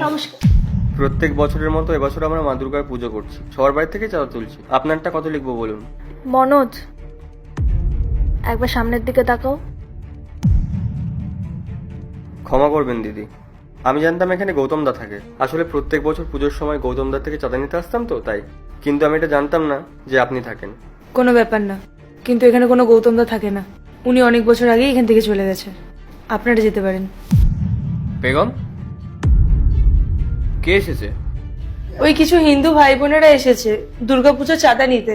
নমস্কার। প্রত্যেক বছরের মতো এবছর আমরা মা দুর্গার পুজো করছি, সবার বাড়ি থেকে চাঁদা তুলছি। আপনারটা কত লিখবো বলুন? মনোজ, একবার সামনের দিকে তাকাও। ক্ষমা করবেন দিদি, আমি জানতাম এখানে গৌতম দা থাকে। আসলে প্রত্যেক বছর পুজোর সময় গৌতম দার থেকে চাঁদা নিতে আসতাম তো তাই, কিন্তু আমি এটা জানতাম না যে আপনি থাকেন। কোনো ব্যাপার না, কিন্তু এখানে কোনো গৌতমদা থাকে না। উনি অনেক বছর আগেই এখান থেকে চলে গেছে। আপনারা যেতে পারেন। বেগম, কে এসেছে? ওই কিছু হিন্দু ভাই বোনেরা এসেছে দুর্গাপুজো চাঁদা নিতে।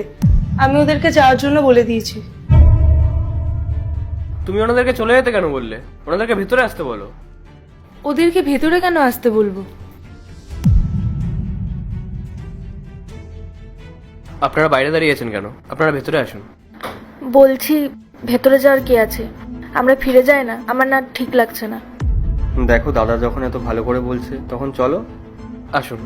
আমি ওদেরকে যাওয়ার জন্য বলে দিয়েছি। তুমি ওনাদেরকে চলে যেতে কেন বললে? ওনাদেরকে ভিতরে আসতে বলো। ওদেরকে ভেতরে কেন আসতে বলবো? আপনারা বাইরে দাঁড়িয়ে আছেন কেন? আপনারা ভেতরে আসুন। বলছি, ভেতরে যাওয়ার কি আছে? আমরা ফিরে যাই না? আমার না ঠিক লাগছে না। দেখো দাদা যখন এত ভালো করে বলছে তখন চলো। আসুন।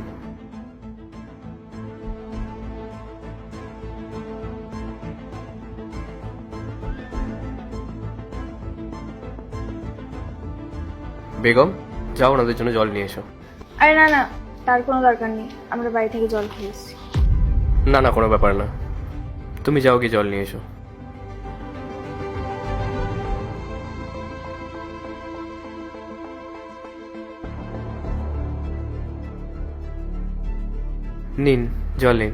বেগম, যাও ওনাদের জন্য জল নিয়ে এসো। আরে না না, তার কোনো দরকার নেই, আমরা বাড়ি থেকে জল খেয়ে এসেছি। না না, কোনো ব্যাপার না, তুমি যাও কি জল নিয়ে এসো। নিন, জল নিন।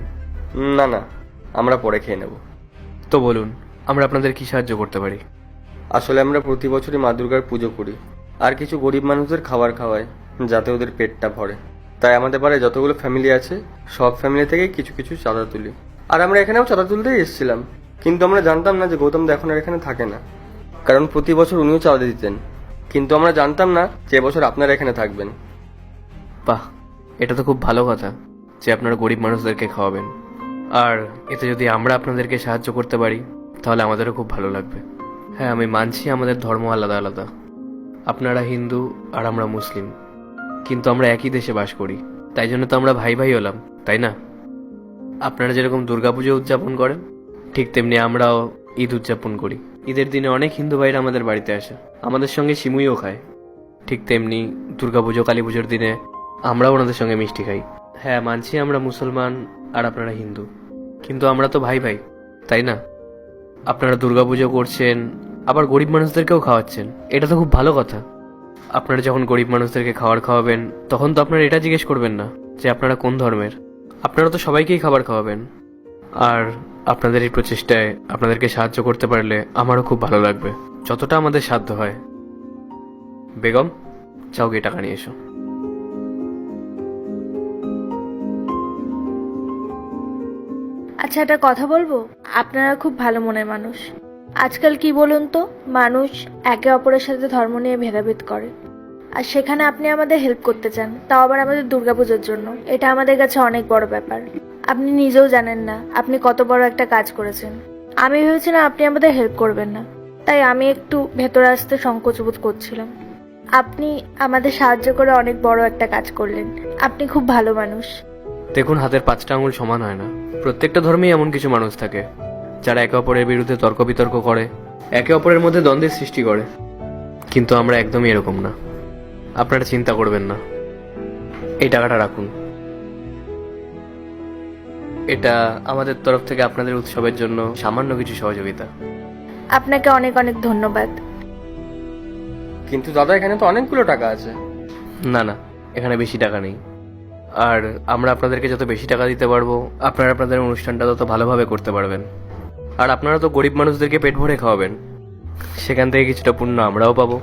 না না, আমরা পরে খেয়ে নেব। তো বলুন, আমরা আপনাদের কি সাহায্য করতে পারি? আসলে আমরা প্রতি বছরই মা দুর্গার পুজো করি, আর কিছু গরিব মানুষদের খাবার খাওয়াই যাতে ওদের পেটটা ভরে। তাই আমাদের পাড়ায় যতগুলো ফ্যামিলি আছে সব ফ্যামিলি থেকে কিছু কিছু চাঁদা তুলি। আর আমরা এখানেও চাঁদা তুলতেই এসেছিলাম, কিন্তু আমরা জানতাম না যে গৌতম দা এখন আর এখানে থাকে না। কারণ প্রতি বছর উনিও চাঁদা দিতেন, কিন্তু আমরা জানতাম না যে এবছর আপনারা এখানে থাকবেন। বাহ, এটা তো খুব ভালো কথা যে আপনারা গরিব মানুষদেরকে খাওয়াবেন। আর এতে যদি আমরা আপনাদেরকে সাহায্য করতে পারি তাহলে আমাদেরও খুব ভালো লাগবে। হ্যাঁ, আমি মানছি আমাদের ধর্ম আলাদা আলাদা। আপনারা হিন্দু আর আমরা মুসলিম, কিন্তু আমরা একই দেশে বাস করি, তাই জন্য তো আমরা ভাই ভাই হলাম, তাই না? আপনারা যেরকম দুর্গাপুজো উদযাপন করেন ঠিক তেমনি আমরাও ঈদ উদযাপন করি। ঈদের দিনে অনেক হিন্দু ভাইরা আমাদের বাড়িতে আসে, আমাদের সঙ্গে সিমুইও খায়। ঠিক তেমনি দুর্গাপুজো কালী পুজোর দিনে আমরাও ওনাদের সঙ্গে মিষ্টি খাই। হ্যাঁ, মানছি আমরা মুসলমান আর আপনারা হিন্দু, কিন্তু আমরা তো ভাই ভাই, তাই না? আপনারা দুর্গাপুজো করছেন আবার গরিব মানুষদেরকেও খাওয়াচ্ছেন, এটা তো খুব ভালো কথা। আপনারা যখন গরিব মানুষদেরকে খাওয়াবেন তখন তো আপনারা এটা জিজ্ঞেস করবেন না যে আপনারা কোন ধর্মের। আপনারা তো সবাইকেই খাবার খাওয়াবেন। আর আপনাদের এই প্রচেষ্টায় আপনাদেরকে সাহায্য করতে পারলে আমারও খুব ভালো লাগবে, যতটা আমাদের সাধ্য হয়। বেগম, যাও গিয়ে টাকা নিয়ে এসো। আচ্ছা, একটা কথা বলবো, আপনারা খুব ভালো মনের মানুষ। আজকাল কি বলুন তো, মানুষ একে অপরের সাথে ধর্ম নিয়ে ভেদাভেদ করে, আর সেখানে আপনি আমাদের হেল্প করতে চান, তাও আবার আমাদের দুর্গাপুজোর জন্য। এটা আমাদের কাছে অনেক বড় ব্যাপার। আপনি নিজেও জানেন না আপনি কত বড় একটা কাজ করেছেন। আমি ভেবেছিলাম আপনি আমাদের হেল্প করবেন না, তাই আমি একটু ভেতরে আসতে সংকোচবোধ করছিলাম। আপনি আমাদের সাহায্য করে অনেক বড় একটা কাজ করলেন। আপনি খুব ভালো মানুষ। দেখুন, হাতের 5টা আঙুল সমান হয় না। প্রত্যেকটা ধর্মেই এমন কিছু মানুষ থাকে যারা একে অপরের বিরুদ্ধে তর্ক বিতর্ক করে, একে অপরের মধ্যে দ্বন্দ্বের সৃষ্টি করে, কিন্তু আমরা একদমই এরকম না। আপনারা চিন্তা করবেন না, এই টাকাটা রাখুন। এটা আমাদের তরফ থেকে আপনাদের উৎসবের জন্য সামান্য কিছু সহযোগিতা। আপনাকে অনেক অনেক ধন্যবাদ। কিন্তু দাদা এখানে তো অনেকগুলো টাকা আছে। না না, এখানে বেশি টাকা নেই। আর আমরা আপনাদেরকে যত বেশি টাকা দিতে পারবো আপনারা আপনাদের অনুষ্ঠানটা তত ভালোভাবে করতে পারবেন। আর আপনারা তো গরিব মানুষদেরকে পেট ভরে খাওয়াবেন, সেখান থেকে কিছুটা পুণ্য আমরাও পাবো।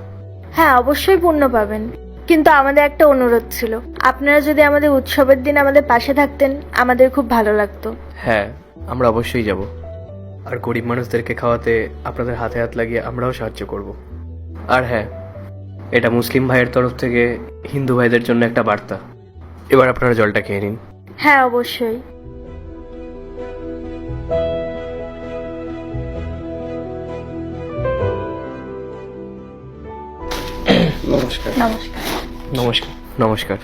হ্যাঁ, অবশ্যই পূর্ণ পাবেন, কিন্তু আমাদের একটা অনুরোধ ছিল, আপনারা যদি আমাদের উৎসবের দিন আমাদের পাশে থাকতেন আমাদের খুব ভালো লাগতো। হ্যাঁ, আমরা অবশ্যই যাব। আর গরিব মানুষদেরকে খাওয়াতে আপনাদের হাতে হাত লাগিয়ে আমরাও সাহায্য করব। আর হ্যাঁ, এটা মুসলিম ভাইয়ের তরফ থেকে হিন্দু ভাইদের জন্য একটা বার্তা। এবার আপনারা জলটা খেয়ে নিন। হ্যাঁ, অবশ্যই। নমস্কার। নমস্কার। নমস্কার। নমস্কার।